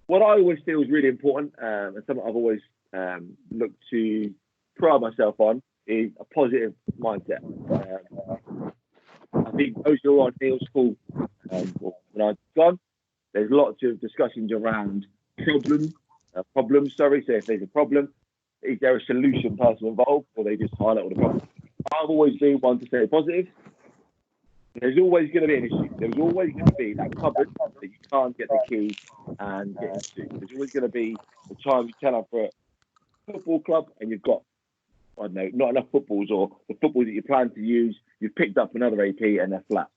What I always feel is really important, and something I've always looked to pride myself on, is a positive mindset. I think those who are on Neil's call, when I've gone, there's lots of discussions around problems. Sorry, so if there's a problem, is there a solution person involved, or they just highlight all the problems? I've always been one to stay positive. There's always going to be an issue. There's always going to be that cupboard that you can't get the key and get into. There's always going to be the time you turn up for a football club and you've got, I don't know, not enough footballs, or the footballs that you plan to use, you've picked up another AP and they're flat.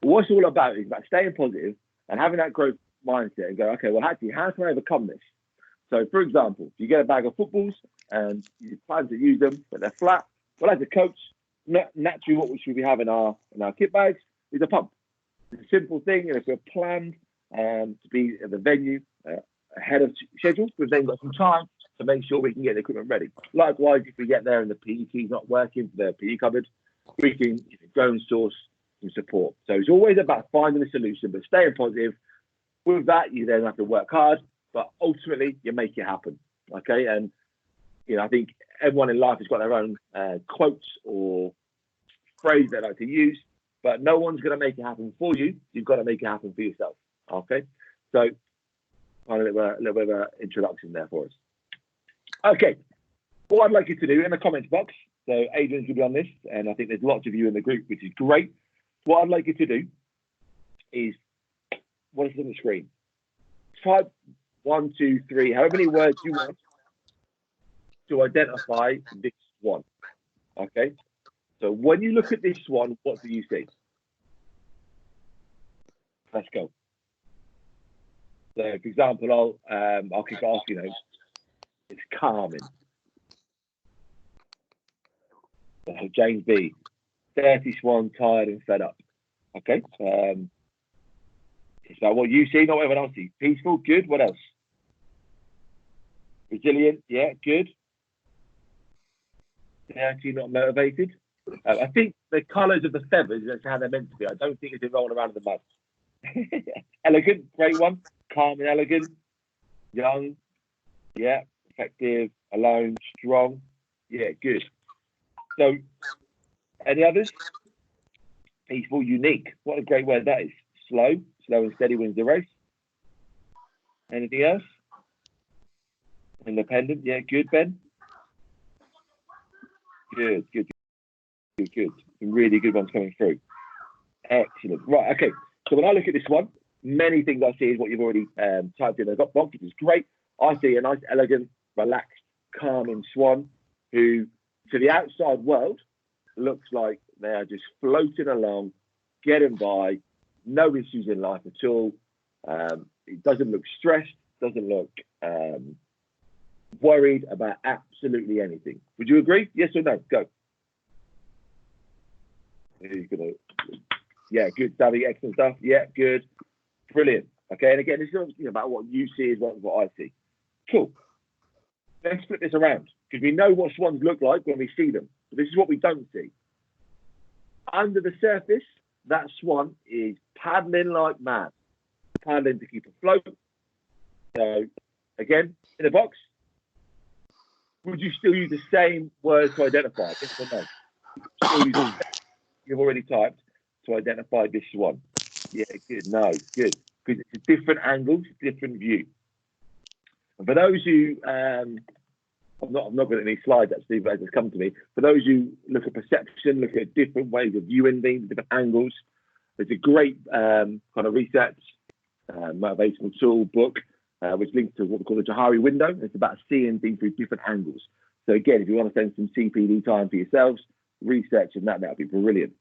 But what it's all about is about staying positive and having that growth mindset and go, okay, well, actually, how can I overcome this? So, for example, if you get a bag of footballs and you plan to use them, but they're flat, well, as a coach, naturally, what we should be having in our kit bags is a pump. It's a simple thing, and if we're planned to be at the venue ahead of schedule, we've then got some time to make sure we can get the equipment ready. Likewise, if we get there and the PE key's not working for the PE cupboard, we can go and source some support. So it's always about finding a solution, but staying positive. With that, you then have to work hard, but ultimately, you make it happen. Okay, and I think everyone in life has got their own quotes or phrase they like to use, but no one's going to make it happen for you. You've got to make it happen for yourself. Okay, so a little bit of an introduction there for us. Okay, what I'd like you to do in the comments box, so Adrian's going to be on this, and I think there's lots of you in the group, which is great. What I'd like you to do is, what is on the screen? Type 1, 2, 3, however many words you want to identify this one. Okay, so when you look at this one, what do you see? Let's go. So, for example, I'll kick off. It's calming. So James B. Dirty Swan, tired and fed up. Okay. It's about what you see, not what everyone else sees. Peaceful, good. What else? Resilient, yeah, good. Dirty, not motivated. I think the colours of the feathers, that's how they're meant to be. I don't think it's rolling around in the mud. Elegant, great one. Calm and elegant. Young, yeah. Effective, alone, strong. Yeah, good. So, any others? Peaceful, unique. What a great word that is. Slow and steady wins the race. Anything else? Independent, yeah, good, Ben. Good. Some really good ones coming through. Excellent. Right, okay. So when I look at this one, many things I see is what you've already typed in the box, which is great. I see a nice, elegant, relaxed, calming swan who, to the outside world, looks like they are just floating along, getting by, no issues in life at all. It doesn't look stressed, doesn't look worried about absolutely anything. Would you agree? Yes or no? Go. Yeah, good, Savvy, excellent stuff. Yeah, good, brilliant. Okay, and again, it's not about what you see is what I see. Cool. Let's flip this around, because we know what swans look like when we see them. But this is what we don't see. Under the surface, that swan is paddling like mad, paddling to keep afloat. So, again, in the box, would you still use the same words to identify? Yes or no? Still use the same you've already typed to identify this swan. Yeah, good. No, good. Because it's a different angle, different view. And for those who, I've not got any slides actually, but it's come to me. For those who look at perception, look at different ways of viewing things, different angles, there's a great kind of research motivational tool book, which links to what we call the Johari window. It's about seeing things through different angles. So again, if you want to spend some CPD time for yourselves, researching that would be brilliant.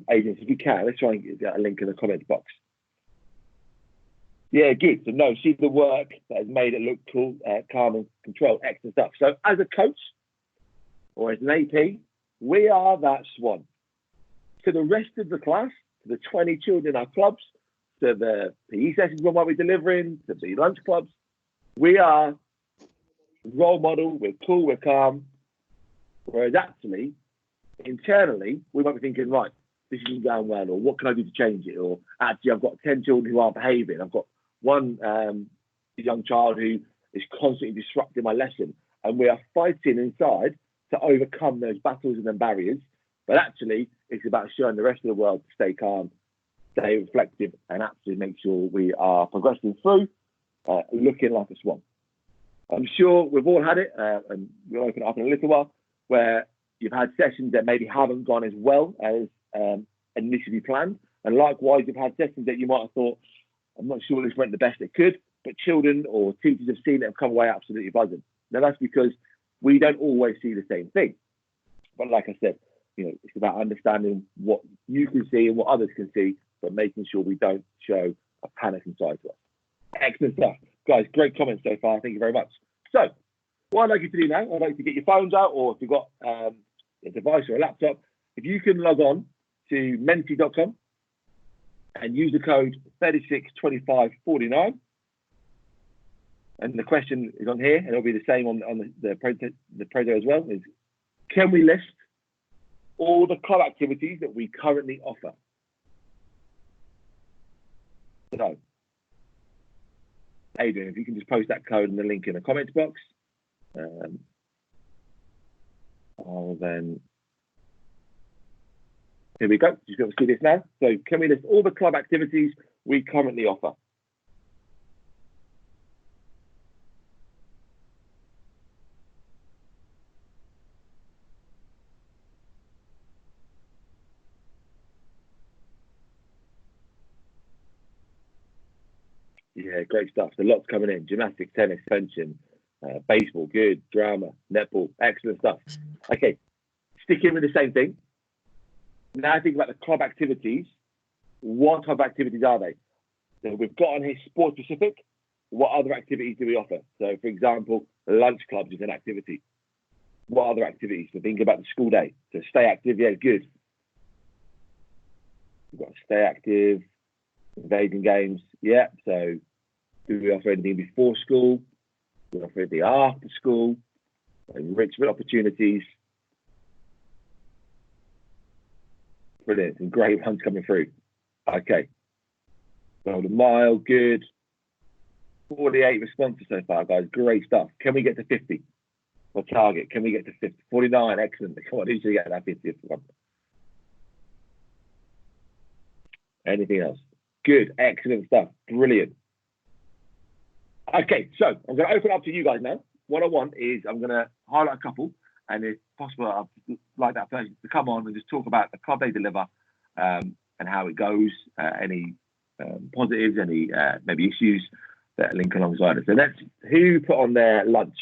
Agents, if you can, let's try and get a link in the comments box. Yeah, good. So no, see the work that has made it look cool, calm and controlled, excellent stuff. So as a coach or as an AP, we are that swan. To the rest of the class, to the 20 children in our clubs, to the PE sessions we might be delivering, to the lunch clubs, we are role model, we're cool, we're calm. Whereas actually, internally, we might be thinking, right, this isn't going well, or what can I do to change it? Or actually, I've got 10 children who aren't behaving. I've got one young child who is constantly disrupting my lesson, and we are fighting inside to overcome those battles and them barriers. But actually, it's about showing the rest of the world to stay calm, stay reflective, and actually make sure we are progressing through, looking like a swan. I'm sure we've all had it, and we'll open it up in a little while, where you've had sessions that maybe haven't gone as well as initially planned. And likewise, you've had sessions that you might have thought, I'm not sure this went the best it could, but children or teachers have seen it and come away absolutely buzzing. Now, that's because we don't always see the same thing. But like I said, it's about understanding what you can see and what others can see, but making sure we don't show a panic inside to us. Excellent stuff. Guys, great comments so far. Thank you very much. So, what I'd like you to do now, I'd like you to get your phones out, or if you've got a device or a laptop, if you can log on to menti.com and use the code 362549. And the question is on here, and it'll be the same on the Proto as well, is can we list all the club activities that we currently offer? So, Adrian, if you can just post that code and the link in the comments box. I'll then... Here we go. Just got to see this now. So, can we list all the club activities we currently offer? Yeah, great stuff. So lots coming in. Gymnastics, tennis, fencing, baseball, good. Drama, netball, excellent stuff. Okay, sticking with the same thing. Now think about the club activities. What type of activities are they? So we've got on here sport specific. What other activities do we offer? So for example, lunch clubs is an activity. What other activities? So think about the school day. So stay active, yeah, good. We've got stay active, evading games, yeah. So do we offer anything before school? Do we offer anything after school? Enrichment opportunities. Brilliant, some great ones coming through. Okay. Golden Mile, good. 48 responses so far, guys. Great stuff. Can we get to 50? Or target? Can we get to 50? 49, excellent. Come on, who's going to get that 50th one? Anything else? Good, excellent stuff. Brilliant. Okay, so I'm going to open up to you guys now. What I want is I'm going to highlight a couple, and if possible, I'd like that person to come on and just talk about the club they deliver and how it goes, any positives, any maybe issues that link alongside it. So that's who put on their lunch,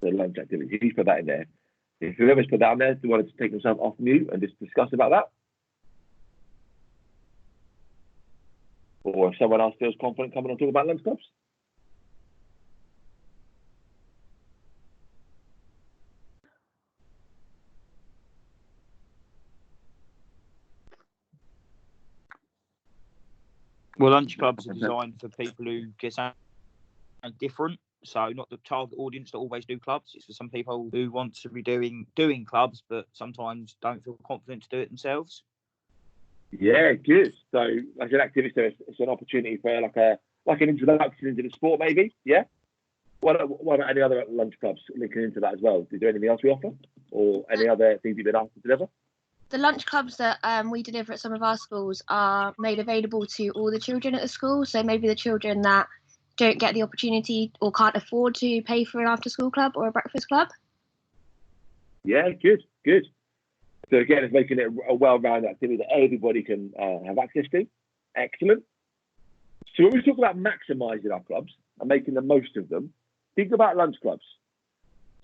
the lunch activity. Who's put that in there? If whoever's put that on there, do you want to take themselves off mute and just discuss about that? Or if someone else feels confident coming and talk about lunch clubs? Well, lunch clubs are designed for people who get something different. So not the target audience that always do clubs. It's for some people who want to be doing clubs, but sometimes don't feel confident to do it themselves. Yeah, good. So like an activity, so it's an opportunity for like an introduction into the sport, maybe. Yeah. What about any other lunch clubs linking into that as well? Is there anything else we offer, or any other things you've been asked to deliver? The lunch clubs that we deliver at some of our schools are made available to all the children at the school. So maybe the children that don't get the opportunity or can't afford to pay for an after-school club or a breakfast club. Yeah, good. So again, it's making it a well-rounded activity that everybody can have access to. Excellent. So when we talk about maximising our clubs and making the most of them, think about lunch clubs.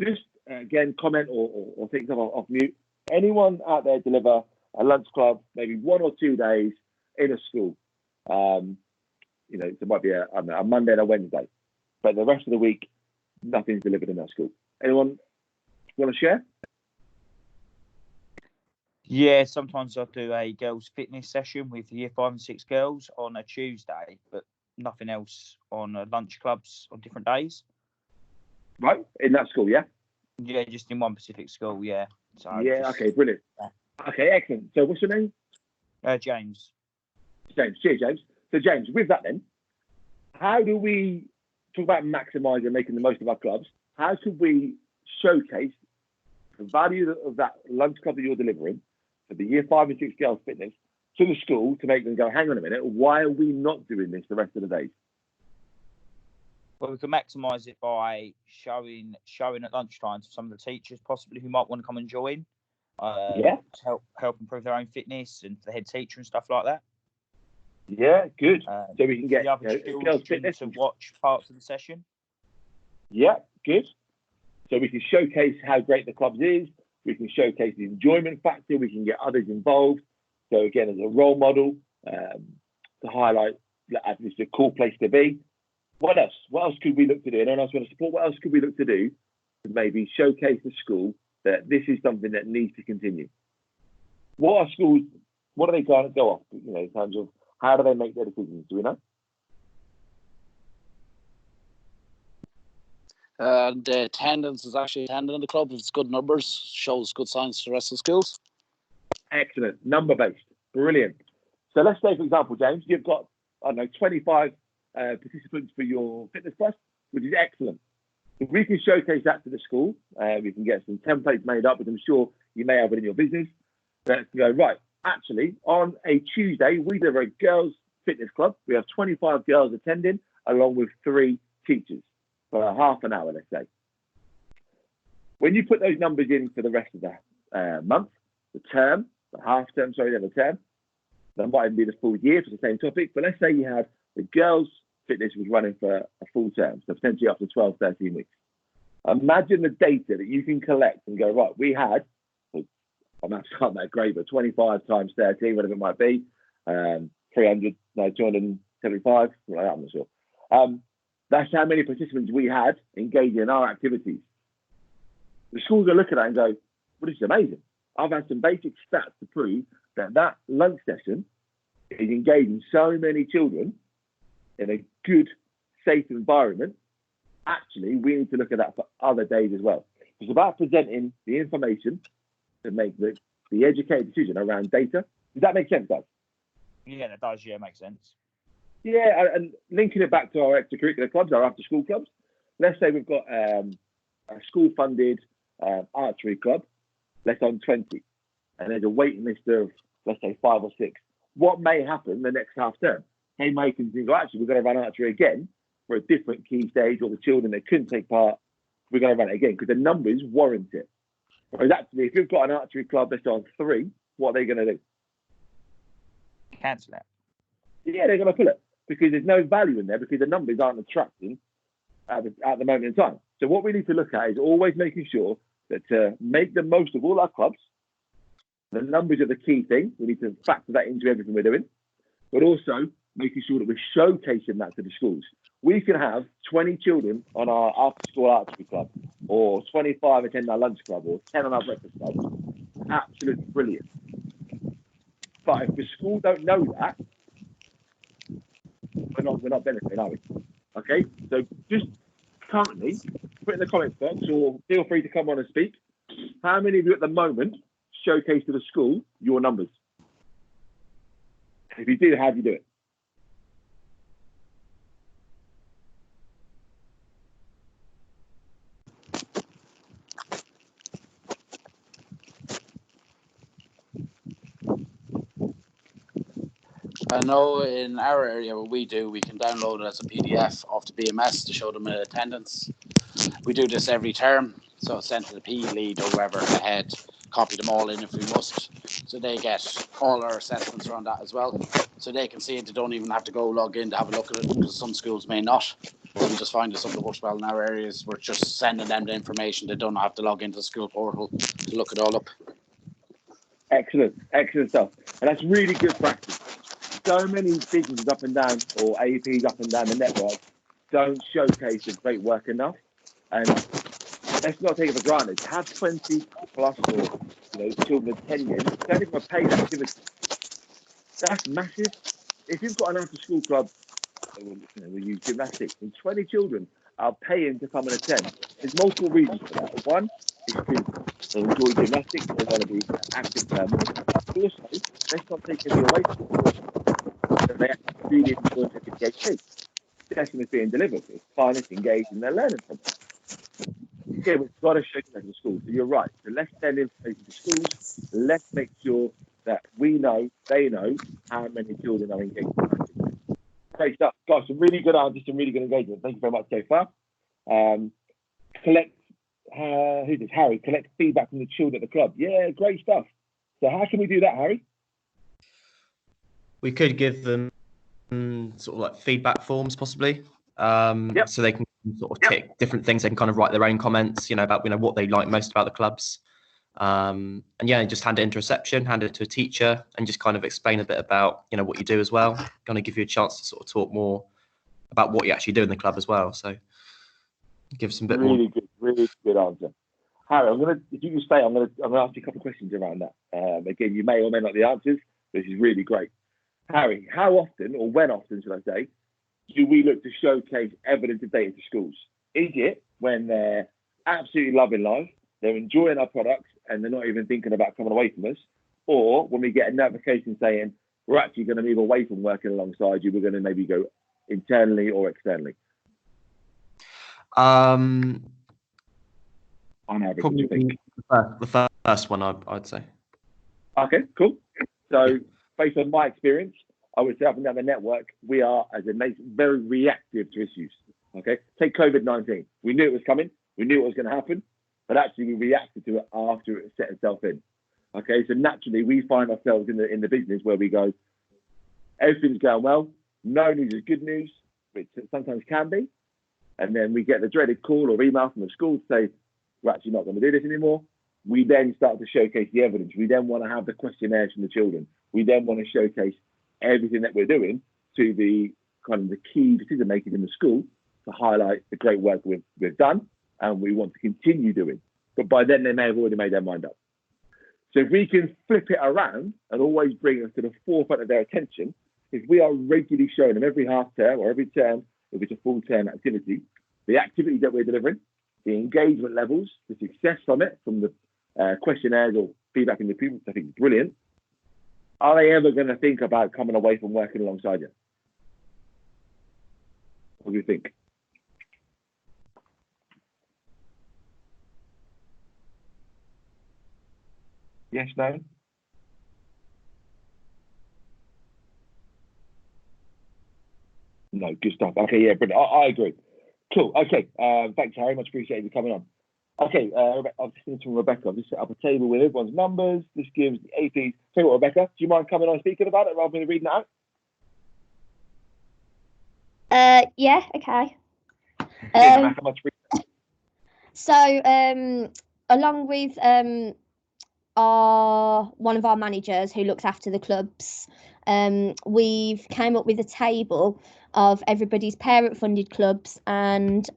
Just again, comment or think off mute. Anyone out there deliver a lunch club, maybe 1 or 2 days in a school? It might be a Monday and a Wednesday, but the rest of the week, nothing's delivered in that school. Anyone want to share? Yeah, sometimes I do a girls' fitness session with year 5 and 6 girls on a Tuesday, but nothing else on lunch clubs on different days. Right, in that school, yeah? Yeah, just in one specific school, yeah. So okay, brilliant. Yeah. Okay, excellent. So what's your name? James. James, cheers, James. So James, with that then, how do we talk about maximising, making the most of our clubs. How could we showcase the value of that lunch club that you're delivering for the year 5 and 6 girls fitness to the school to make them go, hang on a minute, why are we not doing this the rest of the days? Well, we can maximise it by showing at lunchtime to some of the teachers possibly who might want to come and join. To help improve their own fitness, and the head teacher and stuff like that. Yeah, good. So we can get the other girls fitness to watch parts of the session. Yeah, good. So we can showcase how great the clubs is. We can showcase the enjoyment factor. We can get others involved. So again, as a role model to highlight that it's a cool place to be. What else? What else could we look to do? Anyone else want to support? What else could we look to do to maybe showcase the school that this is something that needs to continue? What are schools? What are they going to go off? In terms of how do they make their decisions? Do we know? The attendance is actually attending the club. It's good numbers, shows good signs to the rest of the schools. Excellent. Number-based. Brilliant. So let's say, for example, James, you've got, 25 participants for your fitness class, which is excellent. If we can showcase that to the school, we can get some templates made up, which I'm sure you may have it in your business. That go, right, actually, on a Tuesday, we do a girls' fitness club. We have 25 girls attending, along with 3 teachers for half an hour, let's say. When you put those numbers in for the rest of the month, the term, the half term, then the term, that might even be the full year for the same topic. But let's say you had the girls' fitness was running for a full term, so potentially up to 12, 13 weeks. Imagine the data that you can collect and go, right, we had, I'm not that great, but 25 times 13, whatever it might be, 275, like that, I'm not sure. That's how many participants we had engaging in our activities. The schools will look at that and go, well, this is amazing. I've had some basic stats to prove that lunch session is engaging so many children in a good, safe environment. Actually, we need to look at that for other days as well. It's about presenting the information to make the educated decision around data. Does that make sense, guys? Yeah, that does. Yeah, makes sense. Yeah, and linking it back to our extracurricular clubs, our after-school clubs. Let's say we've got a school-funded archery club, let's on 20, and there's a waiting list of, let's say, 5 or 6. What may happen the next half term? They may continue, actually, we're going to run archery again for a different key stage, or the children that couldn't take part, we're going to run it again because the numbers warrant it. Whereas actually, if you've got an archery club that's on 3, what are they going to do? Cancel it. Yeah, they're going to pull it because there's no value in there because the numbers aren't attracting at the moment in time. So what we need to look at is always making sure that to make the most of all our clubs, the numbers are the key thing. We need to factor that into everything we're doing, but also making sure that we're showcasing that to the schools. We can have 20 children on our after-school archery club, or 25 attend our lunch club, or 10 on our breakfast club. Absolutely brilliant. But if the school don't know that, we're not benefiting, are we? Okay, so just currently put in the comments box, or feel free to come on and speak. How many of you at the moment showcase to the school your numbers? If you do, how do you do it? I know in our area what we do, we can download it as a PDF off the BMS to show them attendance. We do this every term, so it's sent to the PE lead or whoever ahead, copy them all in if we must, so they get all our assessments around that as well, so they can see it. They don't even have to go log in to have a look at it, because some schools may not. So we just find that something that works well in our areas. We're just sending them the information. They don't have to log into the school portal to look it all up. Excellent stuff. And that's really good practice. So many businesses up and down, or APs up and down the network, don't showcase the great work enough. And let's not take it for granted. To have 20 plus or children attending, don't even pay that activity. That's massive. If you've got an after-school club, we use gymnastics, and 20 children are paying to come and attend. There's multiple reasons for that. One is because they enjoy gymnastics, they want to be active members. But also, let's not take anything away from them. They actually really enjoy the TWP. session is being delivered. It's kindness, engaged, and they're learning from it. Yeah, we've got to showcase that to schools. So you're right. So let's send information to schools. Let's make sure that we know, they know how many children are engaged. Great stuff. Guys, some really good answers, some really good engagement. Thank you very much so far. Who's this? Harry, collect feedback from the children at the club. Yeah, great stuff. So how can we do that, Harry? We could give them sort of like feedback forms possibly. So they can sort of tick different things. They can kind of write their own comments, about what they like most about the clubs. And just hand it into reception, hand it to a teacher, and just kind of explain a bit about, what you do as well. Kind of give you a chance to sort of talk more about what you actually do in the club as well. So give some bit really more. Really good answer. Harry, if you can stay, I'm gonna ask you a couple of questions around that. Again, you may or may not the answers. This is really great. Harry, how often, or when often should I say, do we look to showcase evidence of data to schools? Is it when they're absolutely loving life, they're enjoying our products, and they're not even thinking about coming away from us? Or when we get a notification saying, we're actually going to move away from working alongside you, we're going to maybe go internally or externally? On average, probably the first one, I'd say. Okay, cool. So based on my experience, I would say up and down the network, we are, as a nation, very reactive to issues. Okay, take COVID-19. We knew it was coming. We knew it was going to happen, but actually we reacted to it after it set itself in. Okay, so naturally we find ourselves in the business where we go, everything's going well. No news is good news, which it sometimes can be. And then we get the dreaded call or email from the school to say, we're actually not going to do this anymore. We then start to showcase the evidence. We then want to have the questionnaires from the children. We then want to showcase everything that we're doing to the kind of the key decision makers in the school to highlight the great work we've done and we want to continue doing. But by then they may have already made their mind up. So if we can flip it around and always bring us to the forefront of their attention, if we are regularly showing them every half term or every term, if it's a full term activity, the activities that we're delivering, the engagement levels, the success from it, from the questionnaires or feedback in the pupils, I think is brilliant. Are they ever going to think about coming away from working alongside you? What do you think? Yes, no? No, good stuff. Okay, yeah, brilliant. I agree. Cool. Okay, thanks, Harry. Much appreciated you coming on. Okay, I've just been to Rebecca. I've just set up a table with everyone's numbers. This gives the APs. Tell you what, Rebecca, do you mind coming on speaking about it rather than reading it out? Yeah, okay. Rebecca, much appreciated. So, along with one of our managers who looks after the clubs, we've came up with a table of everybody's parent-funded clubs and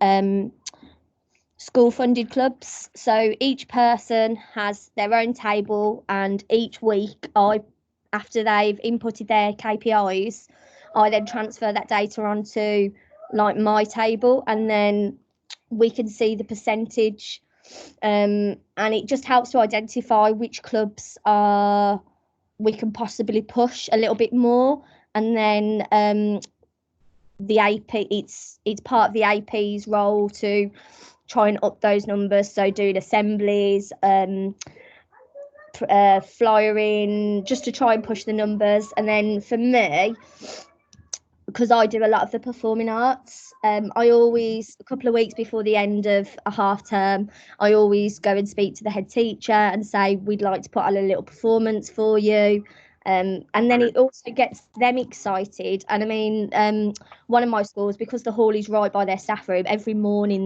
school-funded clubs. So each person has their own table, and each week, after they've inputted their KPIs, I then transfer that data onto my table, and then we can see the percentage, and it just helps to identify which clubs we can possibly push a little bit more. And then the AP, it's part of the AP's role to try and up those numbers, so doing assemblies, flyering, just to try and push the numbers. And then for me, because I do a lot of the performing arts, I always, a couple of weeks before the end of a half term, I always go and speak to the head teacher and say, we'd like to put on a little performance for you. And then it also gets them excited. And I mean, one of my schools, because the hall is right by their staff room, every morning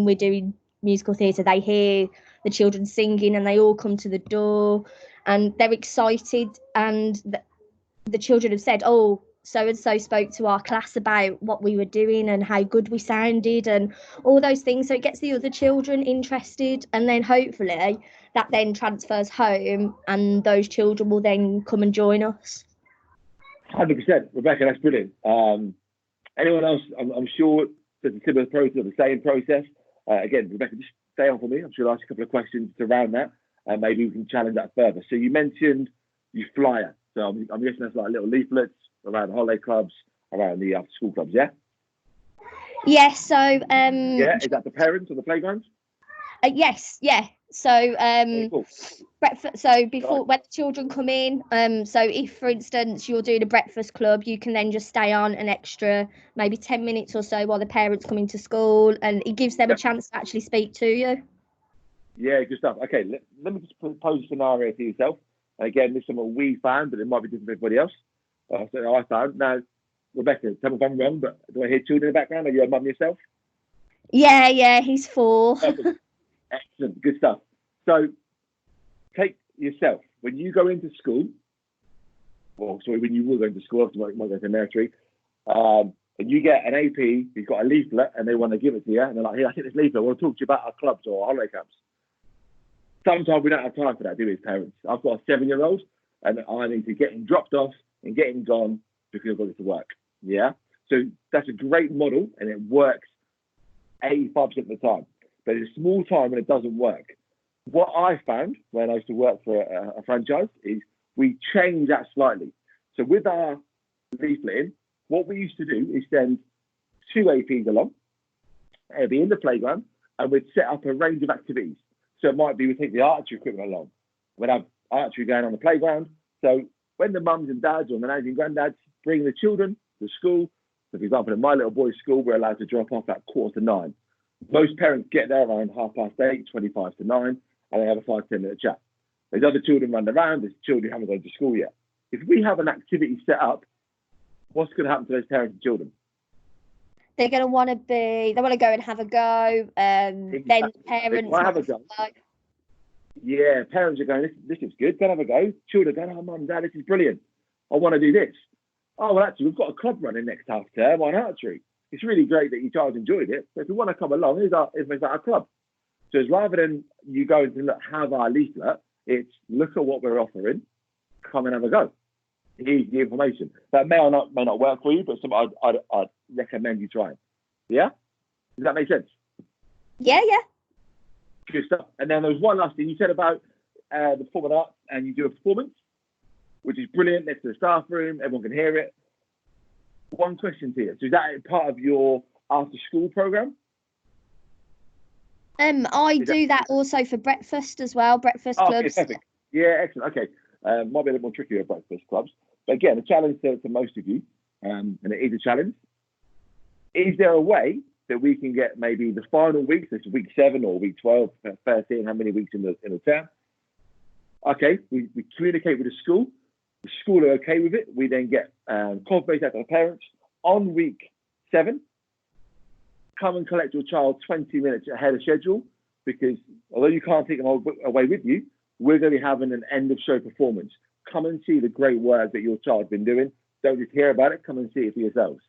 we're doing musical theatre, they hear the children singing and they all come to the door and they're excited. And the children have said, oh, so-and-so spoke to our class about what we were doing and how good we sounded and all those things. So it gets the other children interested, and then hopefully that then transfers home and those children will then come and join us. 100%. Rebecca, that's brilliant. Anyone else? I'm sure there's a similar process or the same process. Again, Rebecca, just stay on for me. I'm sure I'll ask a couple of questions around that and maybe we can challenge that further. So you mentioned your flyer. So I'm guessing that's like little leaflets around the holiday clubs, around the after school clubs, yeah? Yes, so Yeah, is that the parents or the playgrounds? yes, yeah. So Cool. breakfast. So before when the children come in, so if for instance you're doing a breakfast club, you can then just stay on an extra maybe 10 minutes or so while the parents come into school, and it gives them a chance to actually speak to you. Yeah, good stuff. Okay, let me just pose a scenario to yourself. Again, this is something we found, but it might be different for everybody else. So I found. Now, Rebecca, tell me if I'm wrong, but do I hear children in the background? Are you a mum yourself? Yeah, he's 4. Excellent, good stuff. So, take yourself, when you go into school, when you will go into school, after you might go to nursery, and you get an AP who's got a leaflet and they want to give it to you, and they're like, "Here, I take this leaflet, I want to talk to you about our clubs or our holiday camps." Sometimes we don't have time for that, do we, as parents? I've got a 7-year-old and I need to get him dropped off and get him gone because I've got to work. Yeah? So that's a great model and it works 85% of the time. But it's a small time when it doesn't work. What I found when I used to work for a franchise is we change that slightly. So with our leafleting, what we used to do is send 2 APs along, they'd be in the playground, and we'd set up a range of activities. So it might be we take the archery equipment along. We'd have archery going on the playground. So when the mums and dads or the nannies and granddads bring the children to school, so for example, in my little boy's school, we're allowed to drop off at 8:45. Most parents get there around 8:30, 25 to 9, and they have a 5-10 minute chat. There's other children running around, there's children who haven't gone to school yet. If we have an activity set up, what's going to happen to those parents and children? They're going to want to go and have a go. Exactly. Then parents might have a go. Yeah, parents are going, this is good, go have a go. Children are going, "Oh, mum, dad, this is brilliant. I want to do this." "Oh, well, actually, we've got a club running next half term on archery. It's really great that your child enjoyed it. So if you want to come along, here's our club." So it's rather than you going to have our leaflet, it's look at what we're offering, come and have a go. Here's the information. That may not work for you, but something I'd recommend you trying. Yeah? Does that make sense? Yeah. Good stuff. And then there's one last thing you said about the performing arts, and you do a performance, which is brilliant next to the staff room. Everyone can hear it. One question to you. So is that part of your after school program? I do that also for breakfast as well. Breakfast clubs. Okay, perfect. Yeah, excellent. Okay. Might be a little more tricky at breakfast clubs. But again, a challenge to most of you, and it is a challenge. Is there a way that we can get maybe the final week, so it's week 7 or week 12, 13, how many weeks in the term? Okay, we communicate with the school. The school are okay with it. We then get confirmation out to the parents on week 7. Come and collect your child 20 minutes ahead of schedule, because although you can't take them away with you, we're going to be having an end of show performance. Come and see the great work that your child's been doing. Don't just hear about it, come and see it for yourselves.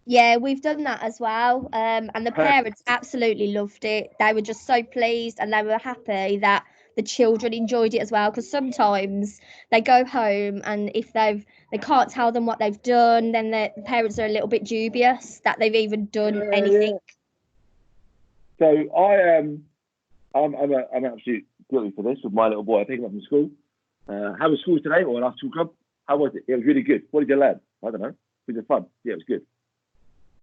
Yeah, we've done that as well. And the parents absolutely loved it. They were just so pleased, and they were happy that the children enjoyed it as well, because sometimes they go home and if they can't tell them what they've done, then the parents are a little bit dubious that they've even done anything. So I'm absolutely guilty for this with my little boy. I pick him up from school. How was school today? Or an after school club? How was it? It was really good. What did you learn? I don't know. Was it fun? Yeah, it was good.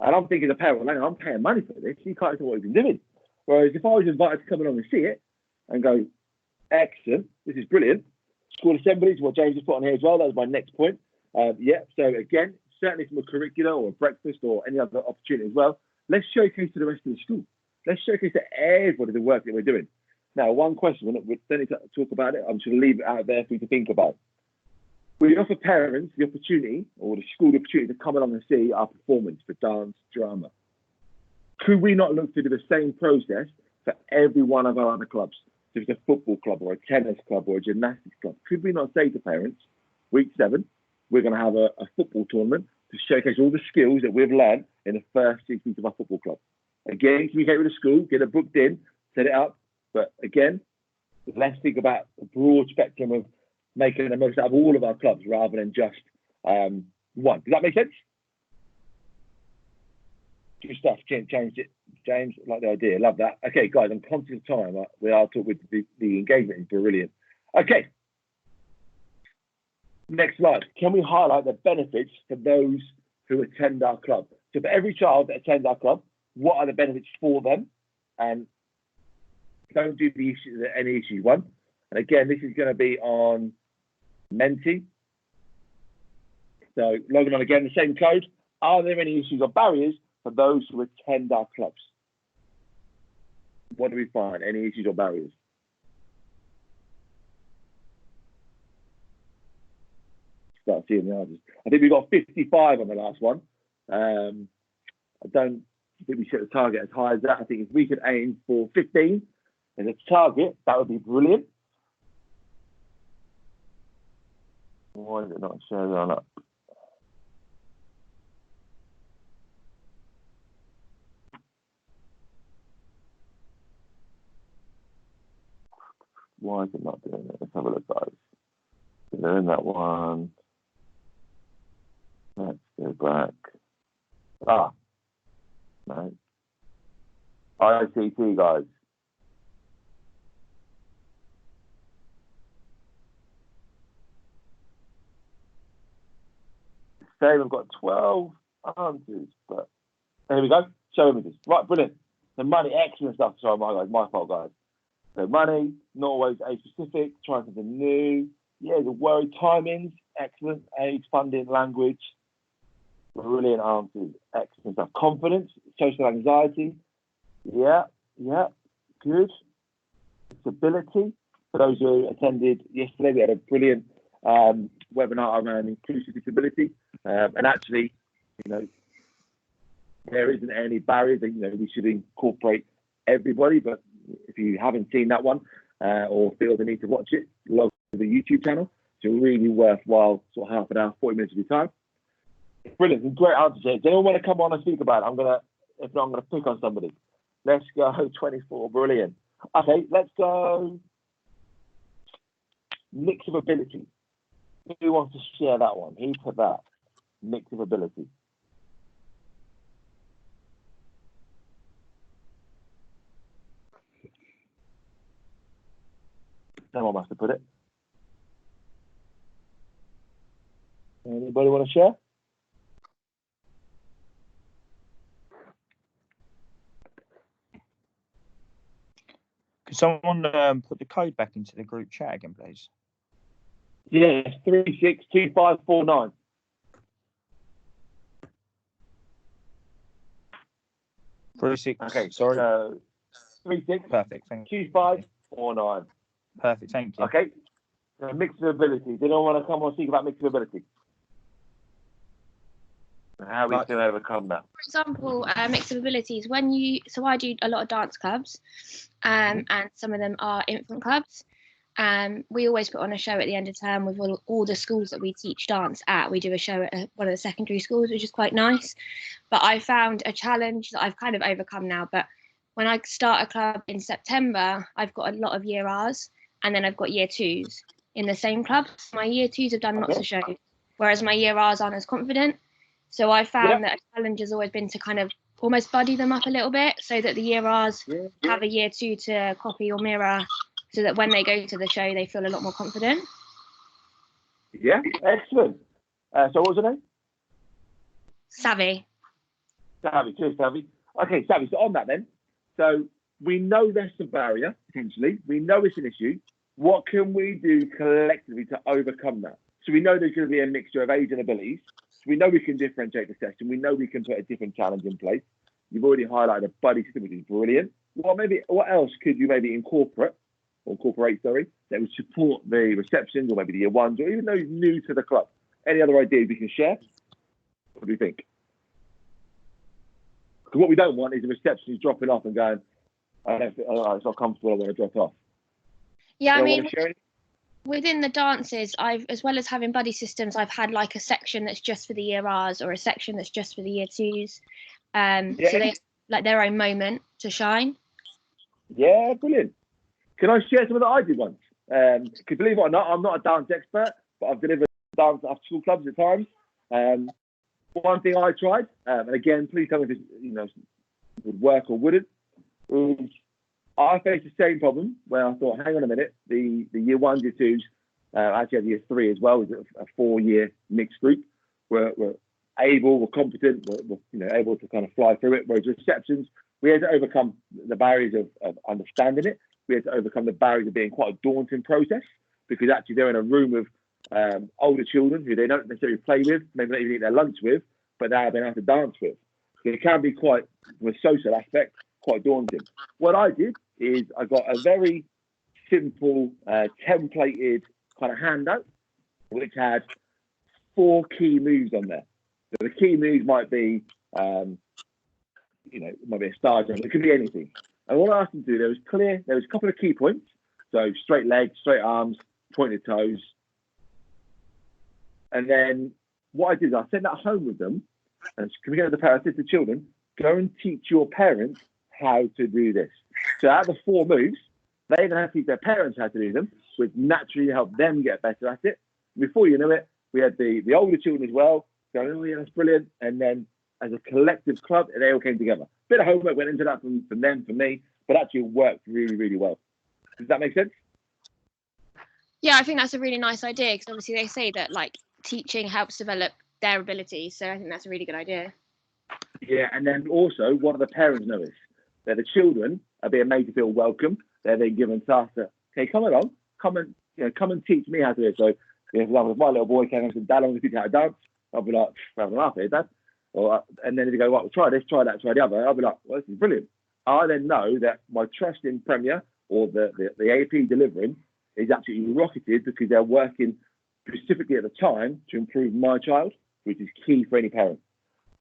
And I'm thinking, the parent, well, I'm paying money for this. You can't tell what he's been doing. Whereas if I was invited to come along and see it and go, excellent, this is brilliant. School assemblies, what James has put on here as well. That was my next point. So again, certainly from a curricular or a breakfast or any other opportunity as well, let's showcase to the rest of the school. Let's showcase to everybody the work that we're doing. Now, one question, we don't need to talk about it. I'm just going to leave it out there for you to think about. We offer parents the opportunity, or the school the opportunity, to come along and see our performance for dance, drama. Could we not look to do the same process for every one of our other clubs? So if it's a football club or a tennis club or a gymnastics club, could we not say to parents, week 7, we're going to have a football tournament to showcase all the skills that we've learned in the first 6 weeks of our football club? Again, communicate with the school, get it booked in, set it up. But again, let's think about the broad spectrum of making the most out of all of our clubs rather than just one. Does that make sense? Good stuff. James, like the idea. Love that. Okay, guys, I'm conscious of time. We are talking with the engagement is brilliant. Okay. Next slide. Can we highlight the benefits for those who attend our club. So for every child that attends our club, what are the benefits for them? And don't do any issues one. And again, this is going to be on Menti. So logging on again, the same code. Are there any issues or barriers for those who attend our clubs? What do we find? Any issues or barriers? Start seeing the answers. I think we got 55 on the last one. I don't think we set the target as high as that. I think if we could aim for 15 as a target, that would be brilliant. Why is it not showing up? Why is it not doing it? Let's have a look, guys. Doing that one. Let's go back. No. ICT, guys. Same, I've got 12 answers, but there we go. Show images. Right, brilliant. The money, excellent stuff. Sorry, my fault, guys. So money, not always age specific, trying something new. Yeah, the worry timings, excellent. Age, funding, language, brilliant answers, excellent stuff. Confidence, social anxiety, yeah, good. Disability, for those who attended yesterday, we had a brilliant webinar around inclusive disability. And actually, there isn't any barriers. We should incorporate everybody, but if you haven't seen that one or feel the need to watch it, log to the YouTube channel. It's a really worthwhile sort of half an hour, 40 minutes of your time. Brilliant, great answers here. Do anyone want to come on and speak about it? If not, I'm gonna pick on somebody. Let's go 24, brilliant. Okay, let's go mix of ability. Who wants to share that one? Who put that? Mix of ability. Someone must have put it. Anybody want to share? Could someone put the code back into the group chat again, please? Yes, 362549. Okay, sorry. 36. Perfect. Thank you. 2549. Perfect. Thank you. Okay. So mixed ability. They don't want to come on and speak about mixed ability. How we can overcome that. For example, mix of abilities. So I do a lot of dance clubs, and some of them are infant clubs. We always put on a show at the end of term with all the schools that we teach dance at. We do a show at one of the secondary schools, which is quite nice. But I found a challenge that I've kind of overcome now. But when I start a club in September, I've got a lot of year R's, and then I've got year twos in the same club. My year twos have done lots of shows, whereas my year R's aren't as confident. So I found that a challenge has always been to kind of almost buddy them up a little bit so that the year R's have a year two to copy or mirror, so that when they go to the show, they feel a lot more confident. Yeah, excellent. So what was her name? Savvy. Cheers, Savvy. Okay, Savvy, so on that then. So we know there's a barrier, potentially. We know it's an issue. What can we do collectively to overcome that? So we know there's going to be a mixture of age and abilities. So we know we can differentiate the session. We know we can put a different challenge in place. You've already highlighted a buddy system, which is brilliant. What else could you maybe incorporate, that would support the receptions or maybe the year ones, or even those new to the club? Any other ideas we can share? What do you think? Because what we don't want is a receptionist dropping off and going, it's not comfortable, I want to drop off. Yeah, I mean, within the dances, as well as having buddy systems, I've had like a section that's just for the year R's or a section that's just for the year twos. So they like their own moment to shine. Yeah, brilliant. Can I share some of the I did once? Because believe it or not, I'm not a dance expert, but I've delivered dance after school clubs at times. One thing I tried, and again, please tell me if this would work or wouldn't, is I faced the same problem where I thought, hang on a minute, the year ones, year twos, actually had year three as well, was a 4-year mixed group, were able, were competent, were able to kind of fly through it. Whereas receptions, we had to overcome the barriers of understanding it. We had to overcome the barriers of being quite a daunting process, because actually they're in a room of older children who they don't necessarily play with, maybe not even eat their lunch with, but they have been able to dance with. So it can be quite, from a social aspect, quite daunting. What I did is I got a very simple templated kind of handout, which had 4 key moves on there. So the key moves might be, it might be a star jump, it could be anything. And what I asked them to do, there was a couple of key points. So straight legs, straight arms, pointed toes. And then what I did is I sent that home with them, and can we go to the parents, to the children, go and teach your parents how to do this. So out of the 4 moves, they're going to have to teach their parents how to do them, which naturally help them get better at it. Before you know it, we had the older children as well going, oh yeah, that's brilliant. And then as a collective club, they all came together. Bit of homework went into that from them, from me, but actually worked really, really well. Does that make sense? Yeah, I think that's a really nice idea, because obviously they say that like teaching helps develop their abilities. So I think that's a really good idea. Yeah, and then also what do the parents notice? That the children are being made to feel welcome. They're then given tasks that, okay, come along, come and teach me how to do it. So, for example, if my little boy came and said, Dad, I want to teach you how to dance, I'll be like, having a laugh here, Dad. And then if they go, right, well, try this, try that, try the other, I'll be like, well, this is brilliant. I then know that my trust in Premier or the AP delivering is absolutely rocketed, because they're working specifically at the time to improve my child, which is key for any parent.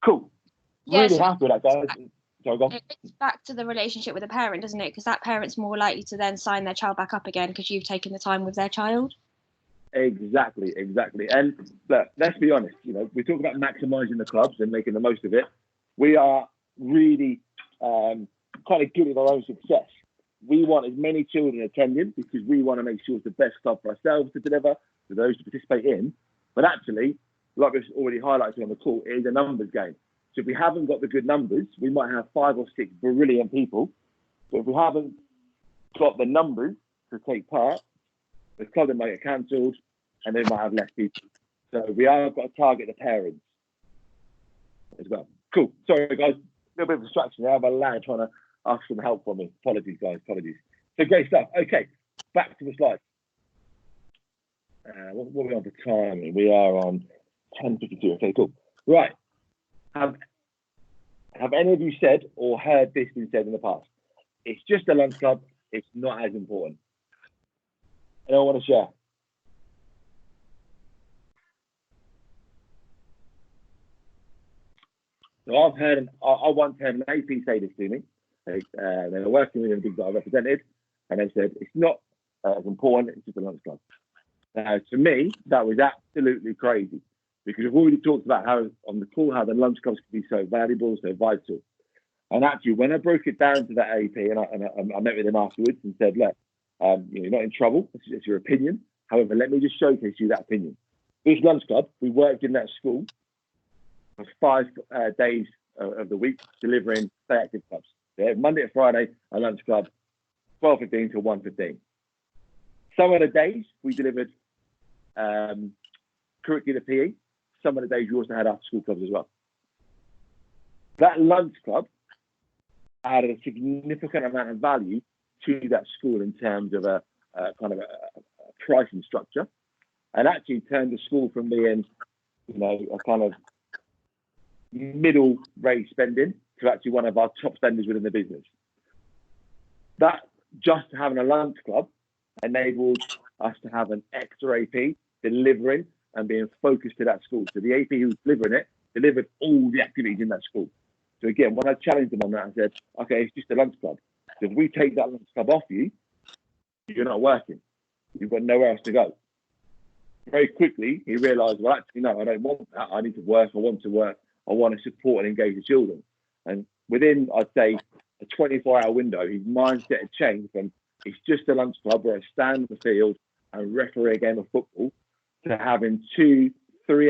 Cool. Yeah, really so happy with that, guys. Sorry, go on. it links back to the relationship with the parent, doesn't it? Because that parent's more likely to then sign their child back up again because you've taken the time with their child. Exactly. And look, let's be honest, we talk about maximising the clubs and making the most of it. We are really kind of good with our own success. We want as many children attending, because we want to make sure it's the best club for ourselves to deliver, for those to participate in. But actually, like we've already highlighted on the call, it is a numbers game. So if we haven't got the good numbers, we might have 5 or 6 brilliant people. But if we haven't got the numbers to take part, the club might get cancelled, and they might have less people. So we have got to target the parents as well. Cool. Sorry, guys. A little bit of distraction there. I have a lad trying to ask some help from me. Apologies, guys. Apologies. So great stuff. Okay, back to the slides. What are we on for timing? We are on 10:52. Okay, cool. Right. Have any of you said or heard this been said in the past? It's just a lunch club. It's not as important. Anyone want to share? So I've heard, I once heard an AP say this to me. They were working with a big that I represented, and they said, it's not as important, it's just a lunch club. Now, to me, that was absolutely crazy, because we've already talked about how, on the call, how the lunch clubs can be so valuable, so vital. And actually, when I broke it down to that AP, and I met with him afterwards and said, look, you're not in trouble, it's your opinion. However, let me just showcase you that opinion. This lunch club, we worked in that school for 5 days of the week, delivering stay active clubs. Yeah, Monday to Friday, a lunch club, 12:15 to 1:15. Some of the days we delivered curricular PE. Some of the days we also had after school clubs as well. That lunch club added a significant amount of value to that school in terms of a kind of a pricing structure, and actually turned the school from being, a kind of middle rate spending to actually one of our top spenders within the business. That, just having a lunch club, enabled us to have an extra AP delivering and being focused to that school. So the AP who was delivering it delivered all the activities in that school. So again, when I challenged them on that, I said, okay, it's just a lunch club. So if we take that lunch club off you, you're not working. You've got nowhere else to go. Very quickly, he realised, well, actually, no, I don't want that. I need to work. I want to work. I want to support and engage the children. And within, I'd say, a 24-hour window, his mindset had changed from it's just a lunch club where I stand on the field and referee a game of football to having 2-3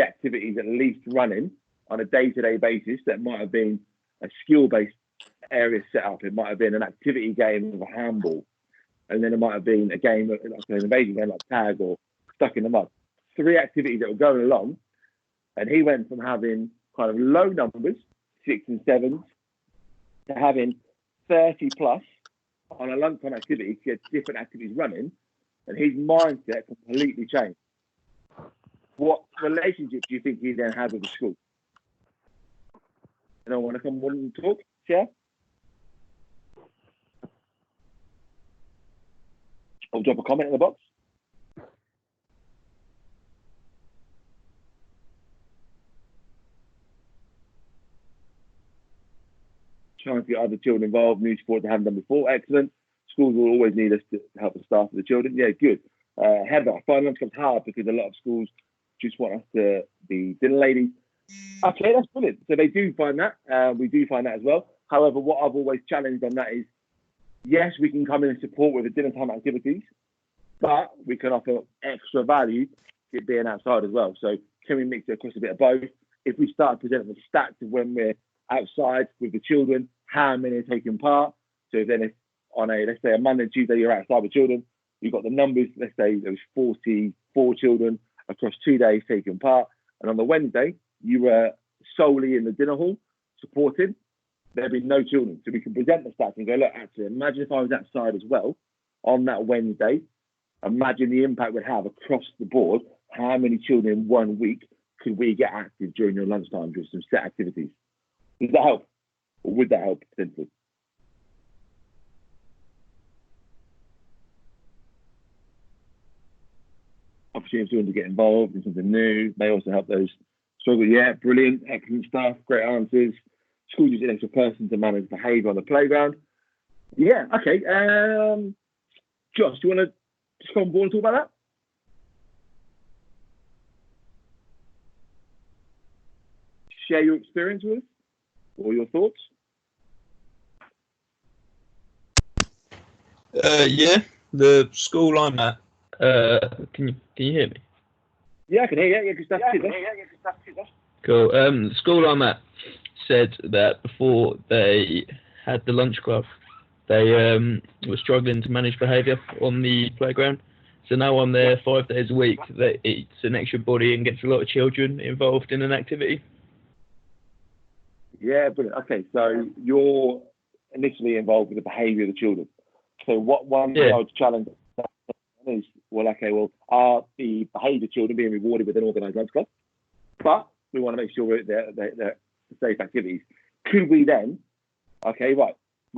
activities at least running on a day-to-day basis. That might have been a skill-based area set up. It might have been an activity game of a handball. And then it might have been a game, like an invasion game like tag or stuck in the mud. 3 activities that were going along. And he went from having kind of low numbers, 6 and 7s, to having 30 plus on a lunchtime activity to get different activities running, and his mindset completely changed. What relationship do you think he then had with the school? You know, want to come on and talk, share? Or drop a comment in the box. Trying to get other children involved, new sport they haven't done before. Excellent. Schools will always need us to help the staff with the children. Yeah, good. Heather, I find lunch clubs hard because a lot of schools just want us to be dinner ladies. Okay, that's brilliant. So they do find that. We do find that as well. However, what I've always challenged on that is, yes, we can come in and support with the dinner time activities, but we can offer extra value it being outside as well. So can we mix it across a bit of both? If we start presenting the stats of when we're outside with the children, how many are taking part? So then if on a, let's say a Monday and Tuesday, you're outside with children, you've got the numbers, let's say there was 44 children across 2 days taking part. And on the Wednesday, you were solely in the dinner hall supporting, there'd be no children. So we can present the stats and go, look, actually, imagine if I was outside as well on that Wednesday, imagine the impact we'd have across the board. How many children in 1 week could we get active during your lunchtime with some set activities? Does that help? Or would that help potentially? Opportunity to get involved in something new may also help those struggle. Yeah, brilliant, excellent stuff, great answers. School uses an extra person to manage behaviour on the playground. Yeah, okay. Josh, do you want to just come on board and talk about that? Share your experience with us or your thoughts? Yeah, the school I'm at. Can you hear me? Yeah, I can hear you. Yeah, because that's it. Cool. The school I'm at said that before they had the lunch club, they were struggling to manage behaviour on the playground. So now I'm there 5 days a week. It's an extra body and gets a lot of children involved in an activity. Yeah, brilliant. Okay, so you're initially involved with the behaviour of the children. So what one thing I would challenge is, are the behaviour children being rewarded with an organised lunch club? But we want to make sure they're safe activities. Could we then, we're going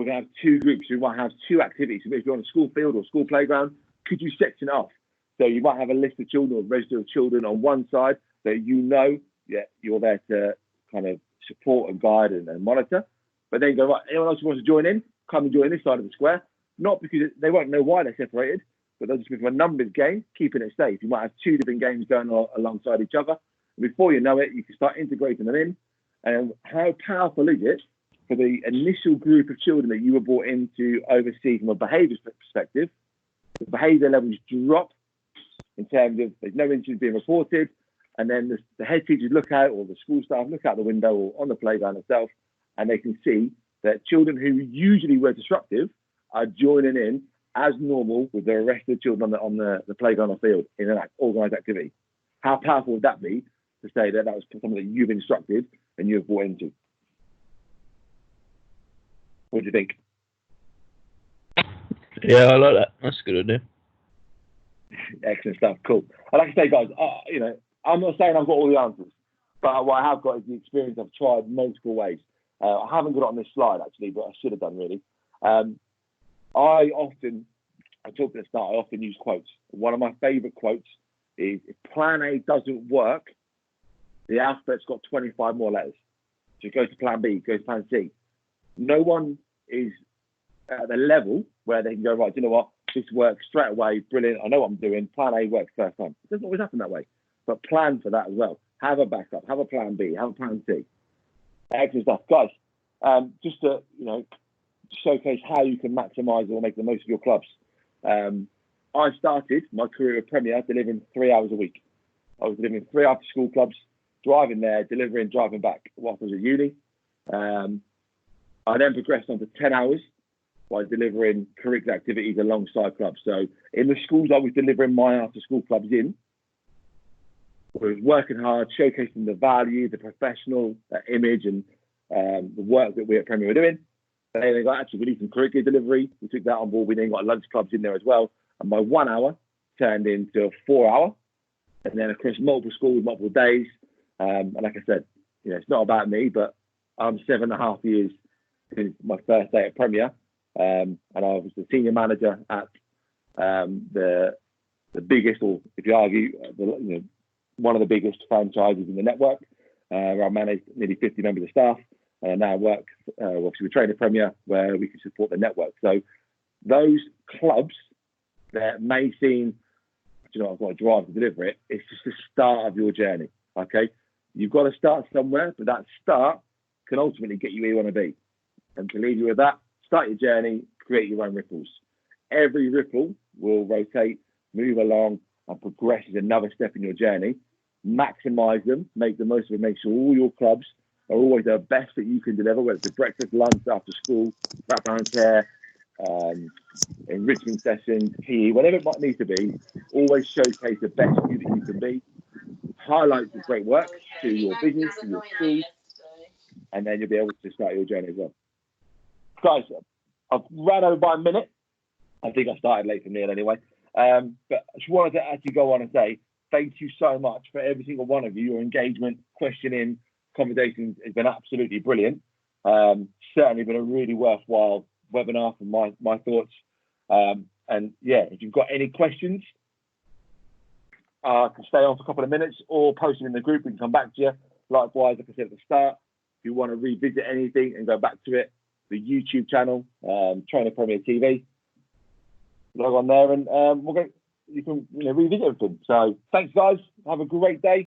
to have two groups. We might have two activities. So if you're on a school field or school playground, could you section it off? So you might have a list of children or register of children on one side that you're there to kind of support and guide and monitor. But then go, right, anyone else who wants to join in, come and join this side of the square. Not because they won't know why they're separated, but they'll just be from a numbers game, keeping it safe. You might have two different games going on alongside each other. And before you know it, you can start integrating them in. And how powerful is it for the initial group of children that you were brought in to oversee from a behaviour perspective? The behaviour levels drop in terms of there's no incidents being reported. And then the head teachers look out, or the school staff look out the window or on the playground itself, and they can see that children who usually were disruptive are joining in as normal with the rest of the children on the playground or field in an organised activity. How powerful would that be to say that was something that you've instructed and you've brought into? What do you think? Yeah, I like that. That's a good idea. Excellent stuff. Cool. I'd like to say, guys, I'm not saying I've got all the answers, but what I have got is the experience. I've tried multiple ways. I haven't got it on this slide, actually, but I should have done, really. I talked at the start, I often use quotes. One of my favourite quotes is, if plan A doesn't work, the alphabet's got 25 more letters. So it goes to plan B, it goes to plan C. No one is at the level where they can go, right, you know what, this works straight away, brilliant, I know what I'm doing, plan A works first time. It doesn't always happen that way, but plan for that as well. Have a backup, have a plan B, have a plan C. Excellent stuff. Guys, just to, showcase how you can maximise or make the most of your clubs. I started my career at Premier delivering 3 hours a week. I was delivering 3 after school clubs, driving there, delivering, driving back whilst I was at uni. I then progressed on to 10 hours by delivering curricular activities alongside clubs. So in the schools I was delivering my after school clubs in, we're working hard, showcasing the value, the professional image, and the work that we at Premier were doing. They got actually we need some curricular delivery. We took that on board. We then got lunch clubs in there as well. And my 1 hour turned into a 4 hour. And then across multiple schools, multiple days. And like I said, it's not about me, but I'm 7.5 years since my first day at Premier. And I was the senior manager at the biggest, or if you argue, one of the biggest franchises in the network. Where I managed nearly 50 members of staff. And I now work, obviously, with Training Premier, where we can support the network. So those clubs that may seem, I've got to drive to deliver it, it's just the start of your journey, okay? You've got to start somewhere, but that start can ultimately get you where you want to be. And to leave you with that, start your journey, create your own ripples. Every ripple will rotate, move along, and progress as another step in your journey. Maximize them, make the most of it, make sure all your clubs are always the best that you can deliver, whether it's a breakfast, lunch, after school, wraparound care, enrichment sessions, PE, whatever it might need to be. Always showcase the best you that you can be. Highlight the great work to your business, to your school, and then you'll be able to start your journey as well. Guys, I've ran over by a minute. I think I started late for Neil anyway. But I just wanted to actually go on and say thank you so much for every single one of you. Your engagement, questioning, conversations has been absolutely brilliant. Certainly been a really worthwhile webinar from my thoughts. And yeah, if you've got any questions, can stay on for a couple of minutes or post them in the group. We can come back to you. Likewise, like I said at the start, if you want to revisit anything and go back to it, the YouTube channel, Trainer Premier TV, log on there and you can revisit everything. So thanks, guys. Have a great day.